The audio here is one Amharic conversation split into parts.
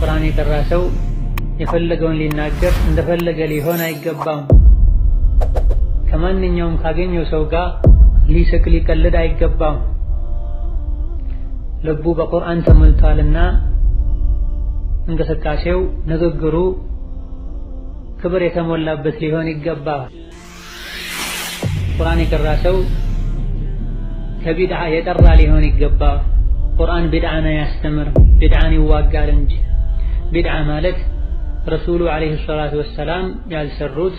ቁርአን የቀራ ሰው የፈለገውን ሊናገር እንደፈለገ ሊሆን አይገባም። ከማንኛውም ካገኘው ሰው ጋር ሊስቅ ሊቀልድ አይገባም። ልቡ በቁርአን ተሞልቷልና እንቅስቃሴው ንግግሩ ክብር የተሞላበት ሊሆን ይገባል። ቁርአን የቀራ ሰው ከቢድዓ የጠራ ሊሆን ይገባል። ቁርአን ቢድዓን አያስተምርም፣ ቢድዓን ይዋጋል እንጂ። ቢድዓ ማለት ረሱሉ ዓለይሂ ሰላቱ ወሰላም ያልሰሩት፣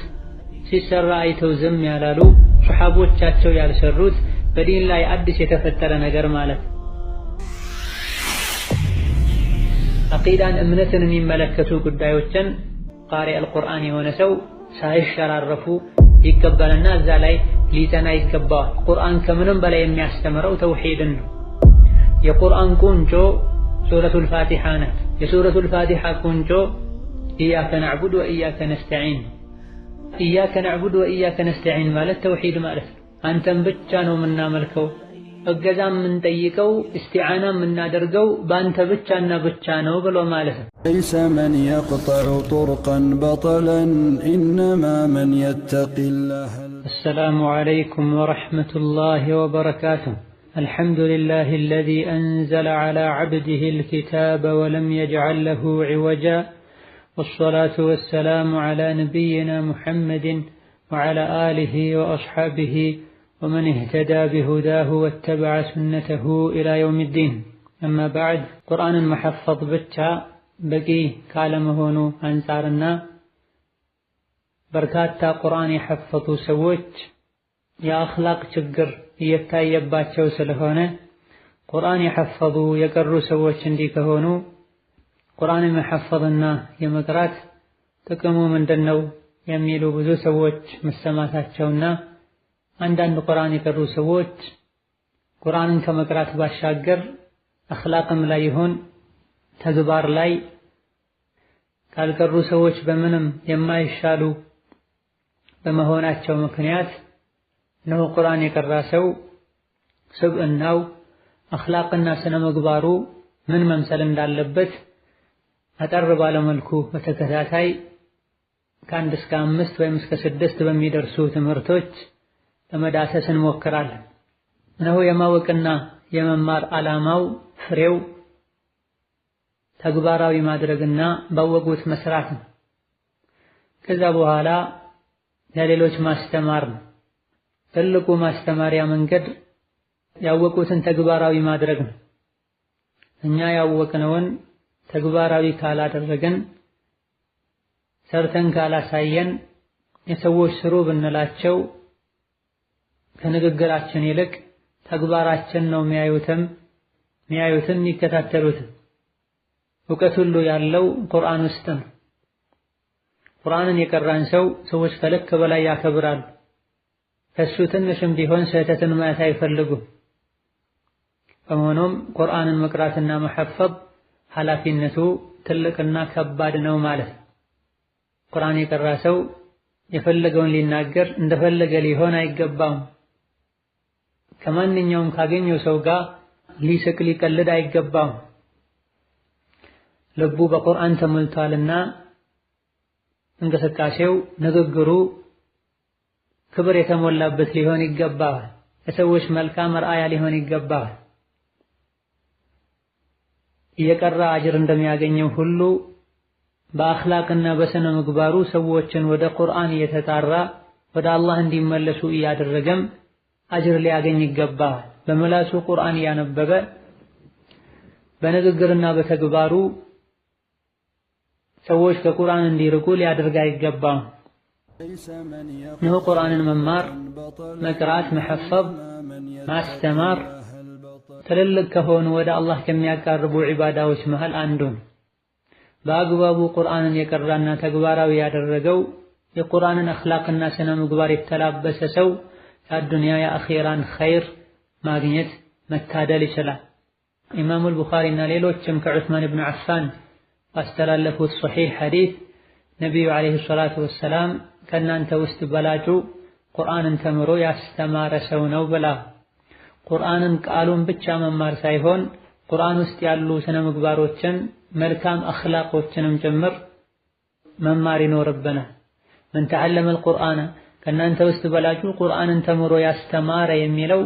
ሲሰራ አይተው ዝም ያላሉ፣ ሱሐቦቻቸው ያልሰሩት በዲን ላይ አዲስ የተፈጠረ ነገር ማለት። አቂዳን እምነትን የሚመለከቱ ጉዳዮችን ቃሪእ አልቁርአን የሆነ ሰው ሳይሸራረፉ ይቀበልና እዛ ላይ ሊጠና ይገባዋል። ቁርአን ከምንም በላይ የሚያስተምረው ተውሂድን ነው። የቁርአን ቁንጮ ሱረቱል ፋቲሓ ናት። የሱረቱል ፋቲሓ ቁንጮ ኢያከ ነዕቡድ ወኢያከ ነስተዒን። ኢያከ ነዕቡድ ወኢያከ ነስተዒን ማለት ተውሂድ ማለት ነው። አንተን ብቻ ነው የምናመልከው፣ እገዛ የምንጠይቀው፣ እስቲዓና የምናደርገው በአንተ ብቻና ብቻ ነው ብሎ ማለት ነው። ليس من يقطع طرقا بطلا إنما من يتقي الله. السلام عليكم ورحمة الله وبركاته. الحمد لله الذي أنزل على عبده الكتاب ولم يجعل له عوجا، والصلاة والسلام على نبينا محمد وعلى آله وأصحابه ومن اهتدى بهداه واتبع سنته إلى يوم الدين. أما بعد، قرآن محفظ بتشا بقي كالمهونو أنصارنا بركاتا قرآن يحفظوا سووች የአኽላቅ ችግር እየታየባቸው ስለሆነ ቁርአን የሐፈዙ የቀሩ ሰዎች እንዲህ ከሆኑ ቁርአን የመሐፈዝና የመቅራት ጥቅሙ ምንድነው የሚሉ ብዙ ሰዎች መሰማታቸውና አንዳንድ ቁርአን የቀሩ ሰዎች ቁርአንን ከመቅራት ባሻገር አኽላቅም ላይ ይሁን ተግባር ላይ ካልቀሩ ሰዎች በምንም የማይሻሉ በመሆናቸው ምክንያት ነው ቁርአን የቀራ ሰው ስብዕናው አኽላቅና ስነ ምግባሩ ምን መምሰል እንዳለበት አጠር ባለመልኩ በተከታታይ ከአንድ እስከ 5 ወይም እስከ 6 በሚደርሱ ትምህርቶች ለመዳሰስ እንሞክራለን። እነሆ የማወቅና የመማር ዓላማው ፍሬው ተግባራዊ ማድረግና ባወቁት መስራት ነው። ከዛ በኋላ ለሌሎች ማስተማር ነው። ትልቁ ማስተማሪያ መንገድ ያወቁትን ተግባራዊ ማድረግ ነው። እኛ ያወቅነውን ተግባራዊ ካላደረገን ሰርተን ካላሳየን የሰዎች ስሩ ብንላቸው ከንግግራችን ይልቅ ተግባራችን ነው የሚያዩትም የሚከታተሉትም። እውቀት ሁሉ ያለው ቁርአን ውስጥ ነው። ቁርአንን የቀራን ሰው ሰዎች ከልክ በላይ ያከብራሉ። ከሱ ትንሽም ቢሆን ስህተትን ማየት አይፈልጉም። በመሆኑም ቁርአንን መቅራትና መሐፈዝ ኃላፊነቱ ትልቅና ከባድ ነው ማለት ነው። ቁርአን የቀራ ሰው የፈለገውን ሊናገር እንደፈለገ ሊሆን አይገባም። ከማንኛውም ካገኘው ሰው ጋር ሊስቅ ሊቀልድ አይገባም። ልቡ በቁርአን ተሞልቷልና እንቅስቃሴው ንግግሩ ክብር የተሞላበት ሊሆን ይገባል። ለሰዎች መልካም ራእያ ሊሆን ይገባል። የቀራ አጅር እንደሚያገኘው ሁሉ በአኽላቅና በስነ ምግባሩ ሰዎችን ወደ ቁርአን እየተጣራ ወደ አላህ እንዲመለሱ እያደረገም አጅር ሊያገኝ ይገባል። በመላሱ ቁርአን እያነበበ በንግግርና በተግባሩ ሰዎች ከቁርአን እንዲርቁ ሊያደርግ አይገባም። ነው ቁርአንን መማር፣ መቅራት፣ መሐፈዝ፣ ማስተማር ትልልቅ ከሆኑ ወደ አላህ ከሚያቃርቡ ዒባዳዎች መሃል አንዱ ነው። በአግባቡ ቁርአንን የቀራና ተግባራዊ ያደረገው የቁርአንን አኽላቅና ስነ ምግባር የተላበሰ ሰው የአዱንያ የአኺራን ኸይር ማግኘት መታደል ይችላል። ኢማሙ አልቡኻሪና ሌሎችም ከዑስማን ኢብኑ አፋን ባስተላለፉት ሶሒህ ሐዲስ ነቢዩ ዓለይሂ ሰላቱ ወሰላም ከእናንተ ውስጥ በላጩ ቁርአንን ተምሮ ያስተማረ ሰው ነው ብላ ቁርአንን ቃሉን ብቻ መማር ሳይሆን ቁርአን ውስጥ ያሉ ስነ ምግባሮችን መልካም አኽላቆችንም ጭምር መማር ይኖርብናል። መን ተዓለመ አልቁርአነ ከእናንተ ውስጥ በላጩ ቁርአንን ተምሮ ያስተማረ የሚለው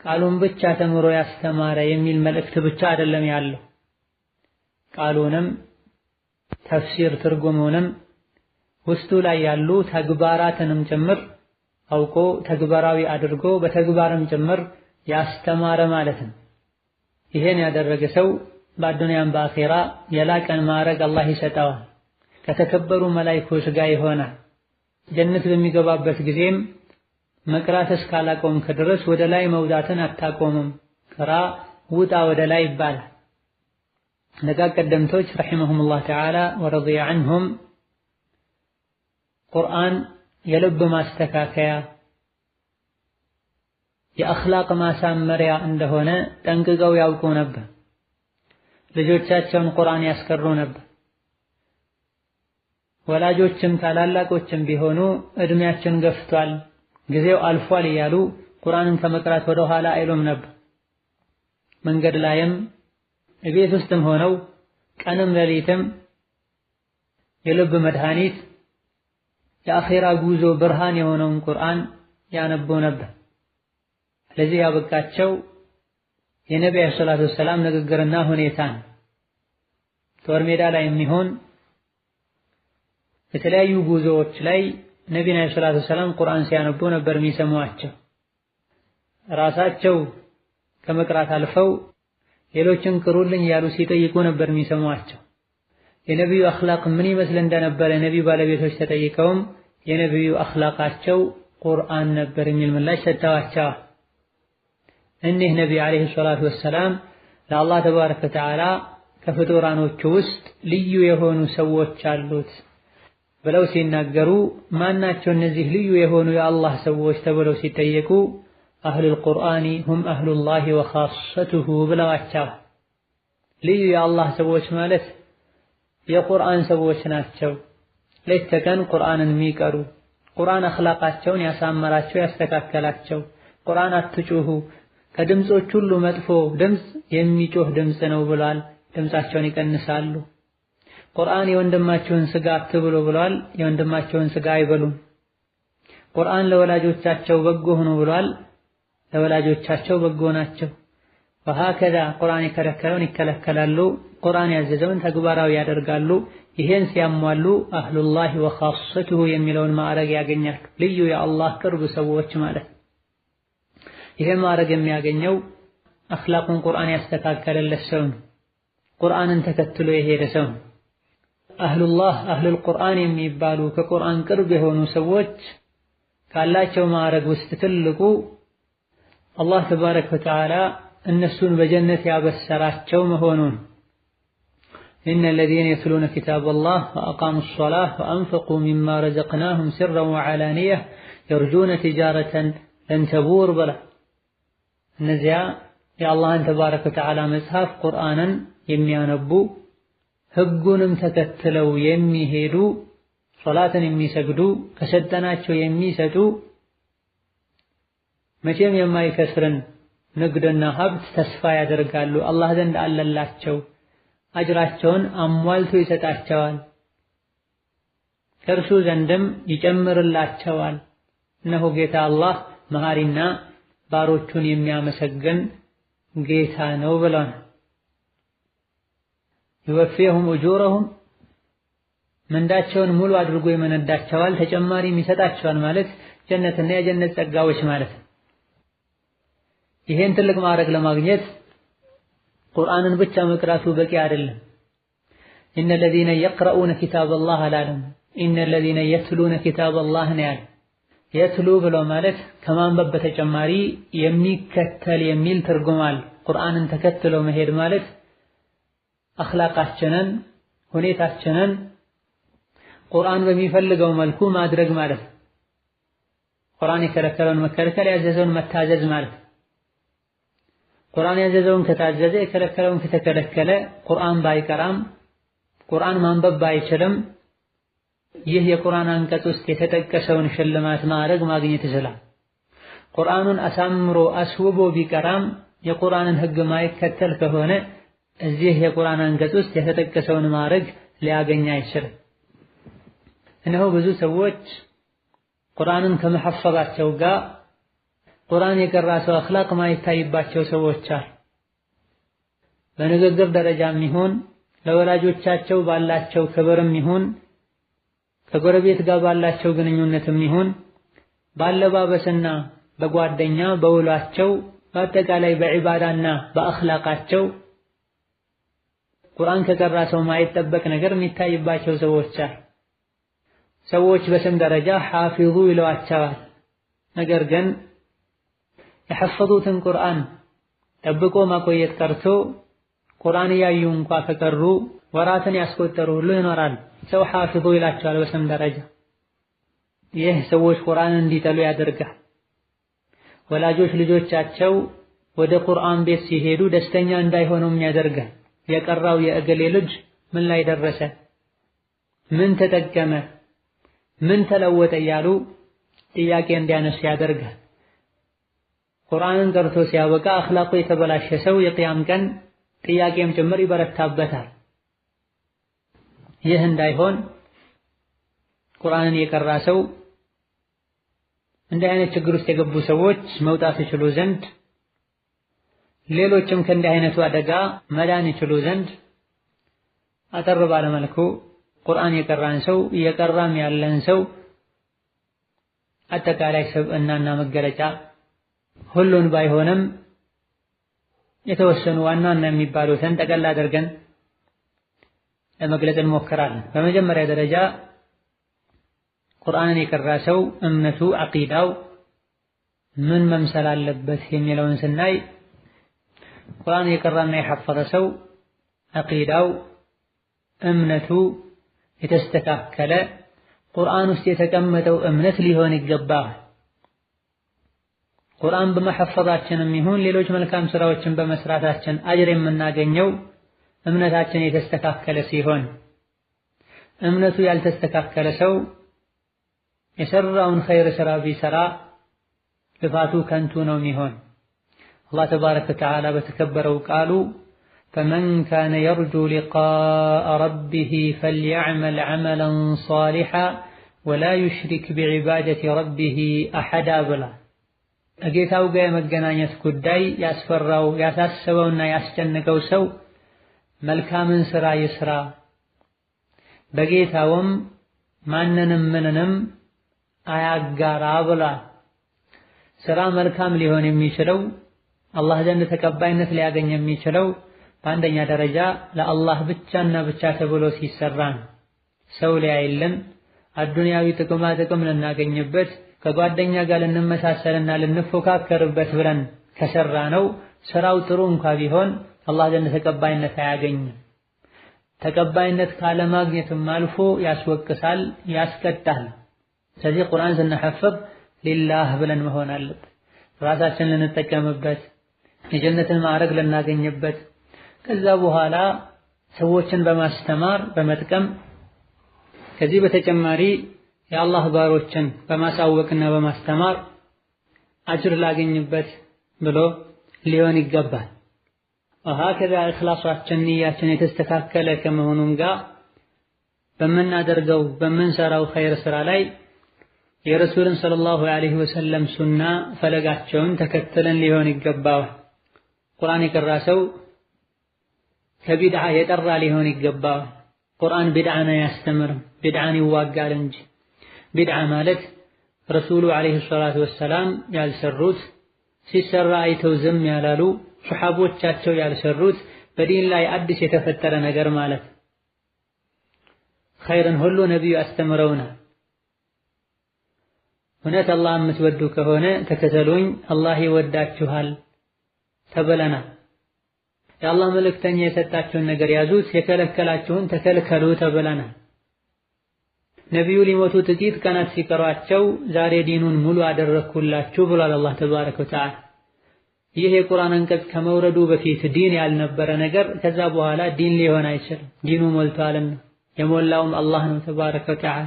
ቃሉን ብቻ ተምሮ ያስተማረ የሚል መልእክት ብቻ አይደለም ያለው። ቃሉንም ተፍሲር ትርጉሙንም ውስጡ ላይ ያሉ ተግባራትንም ጭምር አውቆ ተግባራዊ አድርጎ በተግባርም ጭምር ያስተማረ ማለት ነው። ይሄን ያደረገ ሰው በአዱንያም በአኼራ የላቀን ማዕረግ አላህ ይሰጠዋል። ከተከበሩ መላእክቶች ጋር ይሆናል። ጀነት በሚገባበት ጊዜም መቅራት እስካላቆምክ ድረስ ወደ ላይ መውጣትን አታቆምም። ቅራ ውጣ ወደ ላይ ይባላል። ደጋግ ቀደምቶች ረሒመሁሙላህ ተዓላ ወረዲየ ዐንሁም ቁርአን የልብ ማስተካከያ የአኽላቅ ማሳመሪያ እንደሆነ ጠንቅቀው ያውቁ ነበር። ልጆቻቸውን ቁርአን ያስቀሩ ነበር። ወላጆችም ታላላቆችም ቢሆኑ እድሜያችን ገፍቷል፣ ጊዜው አልፏል እያሉ ቁርአንን ከመቅራት ወደ ኋላ አይሉም ነበር። መንገድ ላይም ቤት ውስጥም ሆነው ቀንም ሌሊትም የልብ መድኃኒት የአኼራ ጉዞ ብርሃን የሆነውን ቁርአን ያነቡ ነበር። ለዚህ ያበቃቸው የነቢዩ ሰለላሁ ዐለይሂ ወሰለም ንግግርና ሁኔታ ነው። ጦር ሜዳ ላይ የሚሆን የተለያዩ ጉዞዎች ላይ ነቢዩ ሰለላሁ ዐለይሂ ወሰለም ቁርአን ሲያነቡ ነበር የሚሰሟቸው። ራሳቸው ከመቅራት አልፈው ሌሎችን ቅሩልኝ ያሉ ሲጠይቁ ነበር የሚሰሟቸው። የነቢዩ አኽላቅ ምን ይመስል እንደነበረ ነቢዩ ባለቤቶች ተጠይቀውም የነቢዩ አኽላቃቸው ቁርአን ነበር የሚል ምላሽ ሰጥተዋቸዋል። እኒህ ነቢዩ ዓለይሂ ሰላቱ ወሰላም ለአላህ ተባረከ ወተዓላ ከፍጡራኖቹ ውስጥ ልዩ የሆኑ ሰዎች አሉት ብለው ሲናገሩ ማናቸው እነዚህ ልዩ የሆኑ የአላህ ሰዎች ተብለው ሲጠየቁ አህሉል ቁርአኒ ሁም አህሉላሂ ወኻሰቱሁ ብለዋቸዋል። ልዩ የአላህ ሰዎች ማለት የቁርአን ሰዎች ናቸው። ሌት ተቀን ቁርአንን የሚቀሩ ቁርአን አኽላቃቸውን ያሳመራቸው ያስተካከላቸው። ቁርአን አትጩሁ ከድምጾች ሁሉ መጥፎ ድምፅ የሚጮህ ድምፅ ነው ብሏል። ድምፃቸውን ይቀንሳሉ። ቁርአን የወንድማቸውን ስጋ አትብሉ ብሏል። የወንድማቸውን ስጋ አይበሉም። ቁርአን ለወላጆቻቸው በጎ ሆኖ ብሏል። ለወላጆቻቸው በጎ ናቸው። ወሃከዛ ቁርአን የከለከለውን ይከለከላሉ። ቁርአን ያዘዘውን ተግባራዊ ያደርጋሉ። ይሄን ሲያሟሉ አህሉላሂ ወኻሰቱሁ የሚለውን ማዕረግ ያገኛሉ። ልዩ የአላህ ቅርብ ሰዎች ማለት። ይሄን ማዕረግ የሚያገኘው አኽላቁን ቁርአን ያስተካከለለት ሰው ነው። ቁርአንን ተከትሎ የሄደ ሰው ነው። አህሉላህ አህሉል ቁርአን የሚባሉ ከቁርአን ቅርብ የሆኑ ሰዎች ካላቸው ማዕረግ ውስጥ ትልቁ አላህ ተባረከ ወተዓላ እነሱን በጀነት ያበሰራቸው መሆኑን إن الذين يتلون كتاب الله وأقاموا الصلاة وأنفقوا مما رزقناهم سرا وعلانية يرجون تجارة لن تبور بلا እነዚያ የአላህን ተባረከ ወተዓላ መጽሐፍ ቁርአንን የሚያነቡ ህጉንም ተከትለው የሚሄዱ ሶላትን የሚሰግዱ ከሰጠናቸው የሚሰጡ መቼም የማይከስርን ንግድና ሀብት ተስፋ ያደርጋሉ። አላህ ዘንድ አለላቸው። አጅራቸውን አሟልቶ ይሰጣቸዋል። ከእርሱ ዘንድም ይጨምርላቸዋል። እነሆ ጌታ አላህ መሐሪና ባሮቹን የሚያመሰግን ጌታ ነው ብለዋል። ይወፊየሁም ኡጁረሁም ምንዳቸውን ሙሉ አድርጎ ይመነዳቸዋል፣ ተጨማሪም ይሰጣቸዋል ማለት ጀነትና የጀነት ጸጋዎች ማለት ነው። ይሄን ትልቅ ማዕረግ ለማግኘት ቁርአንን ብቻ መቅራቱ በቂ አይደለም። ኢነ ለዚነ የቅረኡነ ኪታበላህ አላለም። ኢነ ለዚነ የትሉነ ኪታበላህ ነው ያለው። የትሉ ብሎ ማለት ከማንበብ በተጨማሪ የሚከተል የሚል ትርጉም አለ። ቁርአንን ተከትሎ መሄድ ማለት አኽላቃችንን ሁኔታችንን ቁርአን በሚፈልገው መልኩ ማድረግ ማለት ነው። ቁርአን የከለከለውን መከልከል፣ ያዘዘውን መታዘዝ ማለት ነው። ቁርአን ያዘዘውን ከታዘዘ የከለከለውን ከተከለከለ ቁርአን ባይቀራም ቁርአን ማንበብ ባይችልም ይህ የቁርአን አንቀጽ ውስጥ የተጠቀሰውን ሽልማት ማዕረግ ማግኘት ይችላል። ቁርአኑን አሳምሮ አስውቦ ቢቀራም የቁርአንን ህግ ማይከተል ከሆነ እዚህ የቁርአን አንቀጽ ውስጥ የተጠቀሰውን ማዕረግ ሊያገኝ አይችልም። እነሆ ብዙ ሰዎች ቁርአንን ከመሐፈዛቸው ጋር ቁርአን የቀራ ሰው አኽላቅ ማይታይባቸው ሰዎች አሉ። በንግግር ደረጃም ይሁን ለወላጆቻቸው ባላቸው ክብርም ይሁን ከጎረቤት ጋር ባላቸው ግንኙነትም ይሁን ባለባበስና በጓደኛ በውሏቸው በአጠቃላይ በዒባዳና በአኽላቃቸው ቁርአን ከቀራ ሰው ማይጠበቅ ነገር የሚታይባቸው ሰዎች አሉ። ሰዎች በስም ደረጃ ሐፊዙ ይለዋቸዋል። ነገር ግን የሐፈዙትን ቁርአን ጠብቆ ማቆየት ቀርቶ ቁርአን እያዩ እንኳ ከቀሩ ወራትን ያስቆጠሩ ሁሉ ይኖራል። ሰው ሐፊዙ ይላቸዋል በስም ደረጃ። ይህ ሰዎች ቁርአን እንዲጠሉ ያደርጋል። ወላጆች ልጆቻቸው ወደ ቁርአን ቤት ሲሄዱ ደስተኛ እንዳይሆኑም ያደርጋል። የቀራው የእገሌ ልጅ ምን ላይ ደረሰ፣ ምን ተጠቀመ፣ ምን ተለወጠ እያሉ ጥያቄ እንዲያነሱ ያደርጋል። ቁርአንን ቀርቶ ሲያበቃ አኽላቁ የተበላሸ ሰው የቅያም ቀን ጥያቄም ጭምር ይበረታበታል። ይህ እንዳይሆን ቁርአንን የቀራ ሰው እንዲህ አይነት ችግር ውስጥ የገቡ ሰዎች መውጣት ይችሉ ዘንድ ሌሎችም ከእንዲህ አይነቱ አደጋ መዳን ይችሉ ዘንድ አጠር ባለ መልኩ ቁርአን የቀራን ሰው እየቀራም ያለን ሰው አጠቃላይ ስብዕናና መገለጫ ሁሉን ባይሆንም የተወሰኑ ዋና ዋና የሚባሉትን ጠቅለል አድርገን ለመግለጽ እንሞክራለን። በመጀመሪያ ደረጃ ቁርአንን የቀራ ሰው እምነቱ ዓቂዳው ምን መምሰል አለበት የሚለውን ስናይ ቁርአን የቀራና የሐፈዘ ሰው ዓቂዳው እምነቱ የተስተካከለ ቁርአን ውስጥ የተቀመጠው እምነት ሊሆን ይገባል። ቁርአን በመሐፈዛችንም ይሁን ሌሎች መልካም ስራዎችን በመስራታችን አጅር የምናገኘው እምነታችን የተስተካከለ ሲሆን እምነቱ ያልተስተካከለ ሰው የሰራውን ኸይር ስራ ቢሰራ ልፋቱ ከንቱ ነው የሚሆን። አላህ ተባረከ ወተዓላ በተከበረው ቃሉ فمن كان يرجو لقاء ربه فليعمل عملا صالحا ولا يشرك بعبادة ربه أحدا بلا እጌታው ጋር የመገናኘት ጉዳይ ያስፈራው ያሳሰበውና ያስጨነቀው ሰው መልካምን ስራ ይስራ፣ በጌታውም ማንንም ምንንም አያጋራ ብላ። ስራ መልካም ሊሆን የሚችለው አላህ ዘንድ ተቀባይነት ሊያገኝ የሚችለው በአንደኛ ደረጃ ለአላህ ብቻና ብቻ ተብሎ ሲሰራ ነው። ሰው ሊያይልን አዱንያዊ ጥቅማ ጥቅም ልናገኝበት ከጓደኛ ጋር ልንመሳሰልና ልንፎካከርበት ብለን ከሰራ ነው ስራው ጥሩ እንኳ ቢሆን አላህ ዘንድ ተቀባይነት አያገኝም። ተቀባይነት ካለማግኘትም አልፎ ያስወቅሳል፣ ያስቀጣል። ስለዚህ ቁርአን ስንሐፍዝ ሊላህ ብለን መሆን አለበት። ራሳችን ልንጠቀምበት፣ የጀነትን ማዕረግ ልናገኝበት፣ ከዛ በኋላ ሰዎችን በማስተማር በመጥቀም ከዚህ በተጨማሪ የአላህ ባሮችን በማሳወቅና በማስተማር አጅር ላገኝበት ብሎ ሊሆን ይገባል። ወሀከዛ ኢኽላሳችን ንያችን የተስተካከለ ከመሆኑም ጋር በምናደርገው በምንሰራው ኸይር ስራ ላይ የረሱልን ሰለላሁ ዐለይሂ ወሰለም ሱና ፈለጋቸውን ተከትለን ሊሆን ይገባል። ቁርአን የቀራ ሰው ከቢድዓ የጠራ ሊሆን ይገባል። ቁርአን ቢድዓን አያስተምርም፣ ቢድዓን ይዋጋል እንጂ። ቢድዓ ማለት ረሱሉ ዐለይሂ ሰላቱ ወሰላም ያልሰሩት ሲሰራ አይተው ዝም ያላሉ ሱሐቦቻቸው ያልሰሩት በዲን ላይ አዲስ የተፈጠረ ነገር ማለት። ኸይርን ሁሉ ነቢዩ አስተምረውናል። እውነት አላህ የምትወዱ ከሆነ ተከተሉኝ አላህ ይወዳችኋል ተብለናል። የአላህ መልእክተኛ የሰጣችሁን ነገር ያዙት፣ የከለከላችሁን ተከልከሉ ተብለናል። ነቢዩ ሊሞቱ ጥቂት ቀናት ሲቀሯቸው ዛሬ ዲኑን ሙሉ አደረግኩላችሁ ብሏል አላህ ተባረከ ወተዓላ። ይህ የቁርአን አንቀጽ ከመውረዱ በፊት ዲን ያልነበረ ነገር ከዛ በኋላ ዲን ሊሆን አይችልም። ዲኑ ሞልቷልና የሞላውም አላህ ነው ተባረከ ወተዓላ።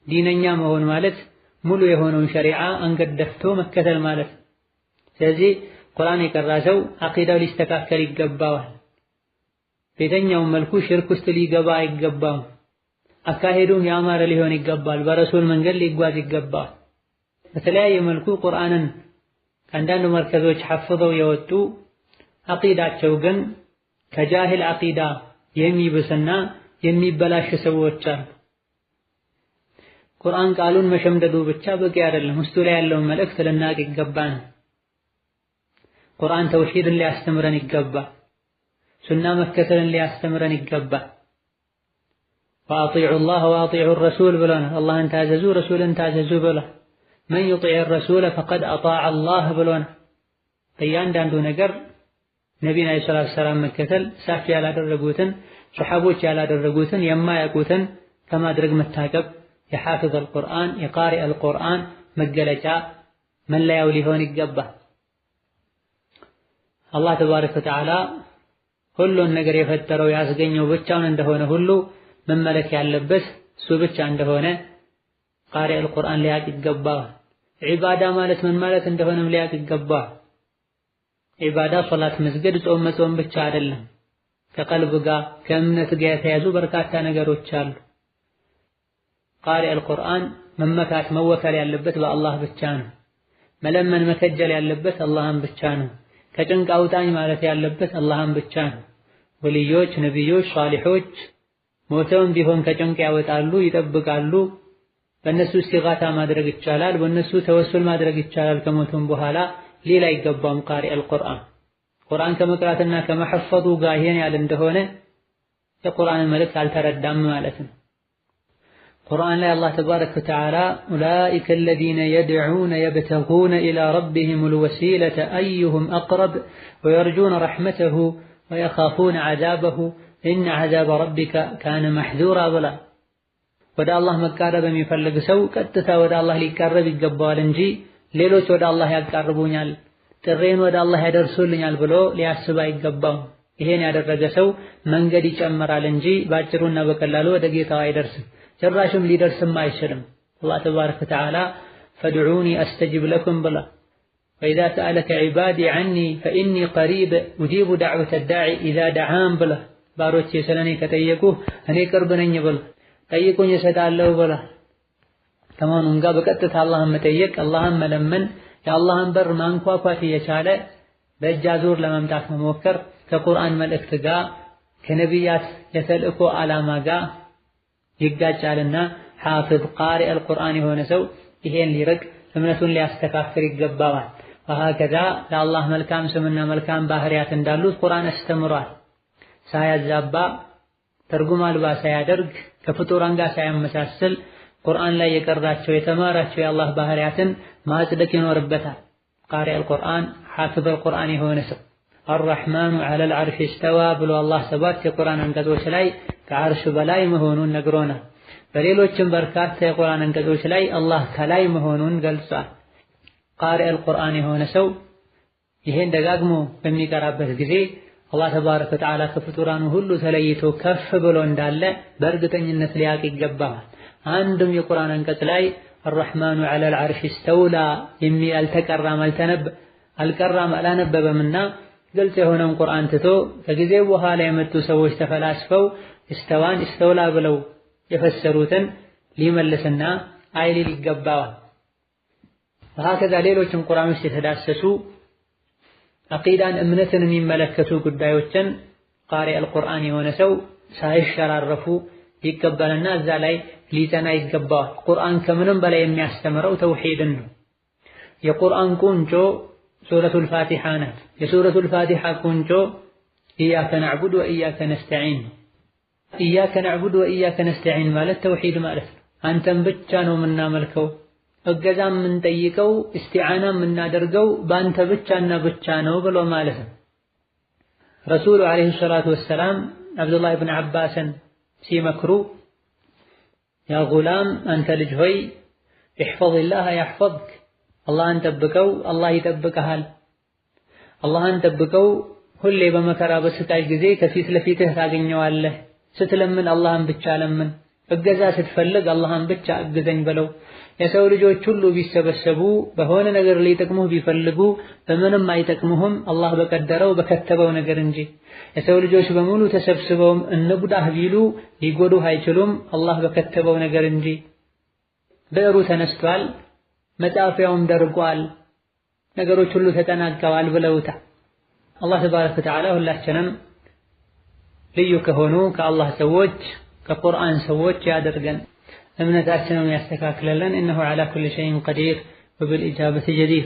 ዲነኛ መሆን ማለት ሙሉ የሆነውን ሸሪዓ አንገት ደፍቶ መከተል ማለት። ስለዚህ ቁርአን የቀራ ሰው አቂዳው ሊስተካከል ይገባዋል። በየትኛውም መልኩ ሽርክ ውስጥ ሊገባ አይገባም። አካሄዱም ያማረ ሊሆን ይገባል። በረሱል መንገድ ሊጓዝ ይገባል። በተለያየ መልኩ ቁርአንን ከአንዳንድ መርከዞች ሐፍዘው የወጡ አቂዳቸው ግን ከጃሂል አቂዳ የሚብስና የሚበላሽ ሰዎች አሉ። ቁርአን ቃሉን መሸምደዱ ብቻ በቂ አይደለም። ውስጡ ላይ ያለውን መልእክት ልናቅ ይገባል። ቁርአን ተውሂድን ሊያስተምረን ይገባል። ሱና መከተልን ሊያስተምረን ይገባል። ወአጢዑ ላህ ወአጢዑ ረሱል ብሎናል። አላህን ታዘዙ ረሱልን ታዘዙ ብሎናል። መን ዩጢዕ ረሱለ ፈቀድ አጣዐ አላህ ብሎናል። በእያንዳንዱ ነገር ነቢዩን ዓለይሂ ሰላቱ ወሰላም መከተል እሳቸው ያላደረጉትን ሱሐቦች ያላደረጉትን የማያውቁትን ከማድረግ መታቀብ የሐፊዝ አልቁርአን የቃሪእ አልቁርአን መገለጫ መለያው ሊሆን ይገባል። አላህ ተባረከ ወተዓላ ሁሉን ነገር የፈጠረው ያስገኘው ብቻውን እንደሆነ ሁሉ መመለክ ያለበት እሱ ብቻ እንደሆነ ቃሪእ አልቁርአን ሊያቅ ይገባል። ዒባዳ ማለት ምን ማለት እንደሆነም ሊያቅ ይገባል። ዒባዳ ሶላት መስገድ፣ ጾም መጾም ብቻ አይደለም። ከቀልብ ጋር ከእምነት ጋር የተያዙ በርካታ ነገሮች አሉ። ቃሪእ አልቁርአን መመካት መወከል ያለበት በአላህ ብቻ ነው። መለመን መከጀል ያለበት አላህን ብቻ ነው። ከጭንቅ አውጣኝ ማለት ያለበት አላህን ብቻ ነው። ወልዮች፣ ነቢዮች፣ ሷሊሖች ሞተውም ቢሆን ከጭንቅ ያወጣሉ፣ ይጠብቃሉ። በእነሱ እስቲጋታ ማድረግ ይቻላል። በእነሱ ተወሱል ማድረግ ይቻላል። ከሞቱም በኋላ ሌላ አይገባም። ቃሪእ አልቁርአን ቁርአን ከመቅራትና ከመሐፈዙ ጋር ይሄን ያለ እንደሆነ የቁርአንን መልእክት አልተረዳም ማለት ነው። ቁርአን ላይ አላህ ተባረከ ወተዓላ ኡላኢከ አለዚነ የድዑነ የብተጉነ ኢላ ረቢሂሙል ወሲለተ አዩሁም አቅረብ ወየርጁነ ረሕመተሁ ወየኻፉነ ዐዛበሁ ኢነ ዐዛበ ረቢከ ካነ መሕዙራ ብላ። ወደ አላህ መቃረብ የሚፈልግ ሰው ቀጥታ ወደ አላህ ሊቃረብ ይገባዋል እንጂ ሌሎች ወደ አላህ ያቃርቡኛል፣ ጥሬን ወደ አላህ ያደርሱልኛል ብሎ ሊያስብ አይገባም። ይሄን ያደረገ ሰው መንገድ ይጨምራል እንጂ ባጭሩና በቀላሉ ወደ ጌታው አይደርስም። ጭራሽም ሊደርስም አይችልም። አላህ ተባረከ ወተዓላ ፈድዑኒ አስተጅብ ለኩም ብላ። ወኢዛ ሰአለከ ዒባዲ ዐኒ ፈኢኒ ቀሪብ ኡጂቡ ደዕወተ ዳዒ ኢዛ ደዓን ብላ። ባሮቼ ስለኔ ከጠየቁህ እኔ ቅርብ ነኝ ብላ። ጠይቁኝ እሰጣለሁ ብላ። ከማኑም ጋር በቀጥታ አላህን መጠየቅ አላህን መለመን የአላህን በር ማንኳኳት እየቻለ በእጅ አዙር ለመምጣት መሞከር ከቁርአን መልእክት ጋር ከነቢያት የተልእኮ ዓላማ ጋር ይጋጫልና ሐፊዝ ቃሪእ አልቁርአን የሆነ ሰው ይሄን ሊርቅ እምነቱን ሊያስተካክል ይገባዋል። ወሀከዛ ለአላህ መልካም ስምና መልካም ባህሪያት እንዳሉት ቁርአን አስተምሯል። ሳያዛባ ትርጉም አልባ ሳያደርግ ከፍጡራን ጋር ሳያመሳስል ቁርአን ላይ የቀራቸው የተማራቸው የአላህ ባህሪያትን ማጽደቅ ይኖርበታል። ቃሪእ አልቁርአን ሐፊዝ አልቁርአን የሆነ ሰው አርረሕማኑ ዐለል ዐርሽ እስተዋ ብሎ አላህ ሰባት የቁርአን አንቀጾች ላይ ከዐርሽ በላይ መሆኑን ነግሮናል። በሌሎችም በርካታ የቁርአን አንቀጾች ላይ አላህ ከላይ መሆኑን ገልጿል። ቃሪእ አልቁርአን የሆነ ሰው ይሄን ደጋግሞ በሚቀራበት ጊዜ አላህ ተባረከ ወተዓላ ከፍጡራኑ ሁሉ ተለይቶ ከፍ ብሎ እንዳለ በእርግጠኝነት ሊያቅ ይገባል። አንድም የቁርአን አንቀጽ ላይ አርረሕማኑ ዐለል ዐርሽ እስተውላ የሚል አልቀራም አላነበበምና ግልጽ የሆነውን ቁርአን ትቶ ከጊዜ በኋላ የመጡ ሰዎች ተፈላስፈው እስተዋን እስተውላ ብለው የፈሰሩትን ሊመልስና አይሊል ይገባዋል። ወሀከዛ ሌሎችም ቁርአኖች የተዳሰሱ አቂዳን እምነትን የሚመለከቱ ጉዳዮችን ቃሪእ አልቁርአን የሆነ ሰው ሳይሸራረፉ ይቀበልና እዛ ላይ ሊጠና ይገባዋል። ቁርአን ከምንም በላይ የሚያስተምረው ተውሂድን ነው። የቁርአን ቁንጮ ሱረቱል ፋቲሓ ናት። የሱረቱል ፋቲሓ ቁንጮ ኢያከ ነዕቡድ ወኢያከ ነስተዒን። ኢያከ ነዕቡድ ወኢያከ ነስተዒን ማለት ተውሂድ ማለት ነው። አንተን ብቻ ነው የምናመልከው፣ እገዛ የምንጠይቀው፣ እስቲዓና የምናደርገው በአንተ ብቻና ብቻ ነው ብሎ ማለት ነው። ረሱሉ ዓለይሂ ሰላቱ ወሰላም አብዱላህ ብን ዓባስን ሲመክሩ ያ ጉላም አንተ ልጅ ሆይ ኢሕፈዝላህ ያሕፈዝክ፣ አላህን ጠብቀው አላህ ይጠብቀሃል። አላህን ጠብቀው ሁሌ በመከራ በስቃይ ጊዜ ከፊት ለፊትህ ታገኘዋለህ። ስትለምን አላህን ብቻ ለምን፣ እገዛ ስትፈልግ አላህን ብቻ እግዘኝ በለው። የሰው ልጆች ሁሉ ቢሰበሰቡ በሆነ ነገር ሊጠቅሙህ ቢፈልጉ በምንም አይጠቅሙህም አላህ በቀደረው በከተበው ነገር እንጂ። የሰው ልጆች በሙሉ ተሰብስበውም እንጉዳህ ቢሉ ሊጎዱህ አይችሉም አላህ በከተበው ነገር እንጂ። ብዕሩ ተነስቷል፣ መጻፊያውም ደርቋል፣ ነገሮች ሁሉ ተጠናቀዋል ብለውታል። አላህ ተባረከ ወተዓላ ሁላችንም ልዩ ከሆኑ ከአላህ ሰዎች ከቁርአን ሰዎች ያደርገን፣ እምነታችንን ያስተካክለልን። ኢነሁ ዐላ ኩሊ ሸይኢን ቀዲር ወቢልኢጃበቲ ጀዲር።